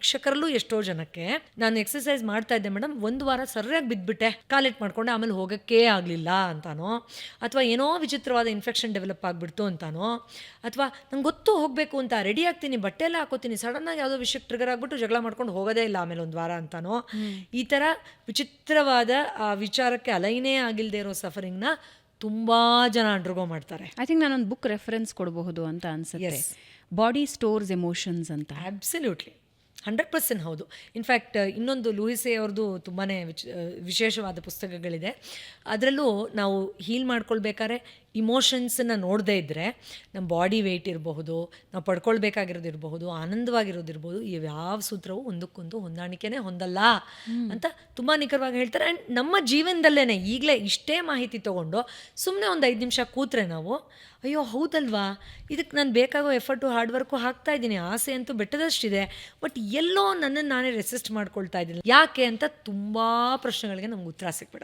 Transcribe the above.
ಪ್ರೇಕ್ಷಕರಲ್ಲೂ ಎಷ್ಟೋ ಜನಕ್ಕೆ ನಾನು ಎಕ್ಸಸೈಸ್ ಮಾಡ್ತಾ ಇದ್ದೆ ಮೇಡಮ್, ಒಂದು ವಾರ ಸರಿಯಾಗಿ ಬಿದ್ದುಬಿಟ್ಟೆ, ಕಾಲೆಟ್ ಮಾಡ್ಕೊಂಡೆ, ಆಮೇಲೆ ಹೋಗೋಕ್ಕೇ ಆಗಲಿಲ್ಲ ಅಂತಾನೋ, ಅಥವಾ ಏನೋ ವಿಚಿತ್ರವಾದ ಇನ್ಫೆಕ್ಷನ್ ಡೆವಲಪ್ ಆಗಿಬಿಡ್ತು ಅಂತಾನೋ, ಅಥವಾ ನಂಗೆ ಗೊತ್ತು ಹೋಗಬೇಕು ಅಂತ ರೆಡಿ ಆಗ್ತೀನಿ, ಬಟ್ಟೆ ಎಲ್ಲ ಹಾಕೋತೀನಿ, ಸಡನ್ನಾಗಿ ಯಾವುದೋ ವಿಷಯಕ್ಕೆ ಟ್ರಿಗರ್ ಆಗಿಬಿಟ್ಟು ಜಗಳ ಮಾಡ್ಕೊಂಡು ಹೋಗೋದೇ ಇಲ್ಲ ಆಮೇಲೆ ಒಂದು ವಾರ ಅಂತಾನೋ, ಈ ಥರ ವಿಚಿತ್ರವಾದ ಆ ವಿಚಾರಕ್ಕೆ ಅಲೈನೇ ಆಗಿಲ್ಲದೆ ಇರೋ ಸಫರಿಂಗ್ನ ತುಂಬ ಜನ ಅಂಡರ್ಗೋ ಮಾಡ್ತಾರೆ. ಐ ಥಿಂಕ್ ನಾನೊಂದು ಬುಕ್ ರೆಫರೆನ್ಸ್ ಕೊಡಬಹುದು ಅಂತ ಅನ್ಸುತ್ತೆ, ಬಾಡಿ ಸ್ಟೋರ್ಸ್ ಎಮೋಷನ್ಸ್ ಅಂತ. ಅಬ್ಸಲ್ಯೂಟ್ಲಿ 100% ಹೌದು. ಇನ್ಫ್ಯಾಕ್ಟ್ ಇನ್ನೊಂದು ಲೂಯಿಸೆ ಅವ್ರದ್ದು ತುಂಬಾ ವಿಶೇಷವಾದ ಪುಸ್ತಕಗಳಿದೆ. ಅದರಲ್ಲೂ ನಾವು ಹೀಲ್ ಮಾಡ್ಕೊಳ್ಬೇಕಾದ್ರೆ ಇಮೋಷನ್ಸನ್ನು ನೋಡದೇ ಇದ್ದರೆ ನಮ್ಮ ಬಾಡಿ ವೆಯ್ಟ್ ಇರಬಹುದು, ನಾವು ಪಡ್ಕೊಳ್ಬೇಕಾಗಿರೋದಿರಬಹುದು, ಆನಂದವಾಗಿರೋದಿರ್ಬೋದು, ಯಾವ ಸೂತ್ರವು ಒಂದಕ್ಕೊಂದು ಹೊಂದಾಣಿಕೆನೇ ಹೊಂದಲ್ಲ ಅಂತ ತುಂಬ ನಿಖರವಾಗಿ ಹೇಳ್ತಾರೆ. ಆ್ಯಂಡ್ ನಮ್ಮ ಜೀವನದಲ್ಲೇ ಈಗಲೇ ಇಷ್ಟೇ ಮಾಹಿತಿ ತೊಗೊಂಡು ಸುಮ್ಮನೆ ಒಂದು 5 ನಿಮಿಷ ಕೂತ್ರೆ ನಾವು, ಅಯ್ಯೋ ಹೌದಲ್ವಾ, ಇದಕ್ಕೆ ನಾನು ಬೇಕಾಗೋ ಎಫರ್ಟು ಹಾರ್ಡ್ ವರ್ಕು ಹಾಕ್ತಾ ಇದ್ದೀನಿ, ಆಸೆ ಅಂತೂ ಬೆಟ್ಟದಷ್ಟಿದೆ, ಬಟ್ ಎಲ್ಲೋ ನನ್ನನ್ನು ನಾನೇ ರೆಸಿಸ್ಟ್ ಮಾಡ್ಕೊಳ್ತಾ ಇದ್ದೀನಿ, ಯಾಕೆ ಅಂತ ತುಂಬ ಪ್ರಶ್ನೆಗಳಿಗೆ ನಮ್ಗೆ ಉತ್ತರ ಸಿಕ್ಬಿಡುತ್ತೆ.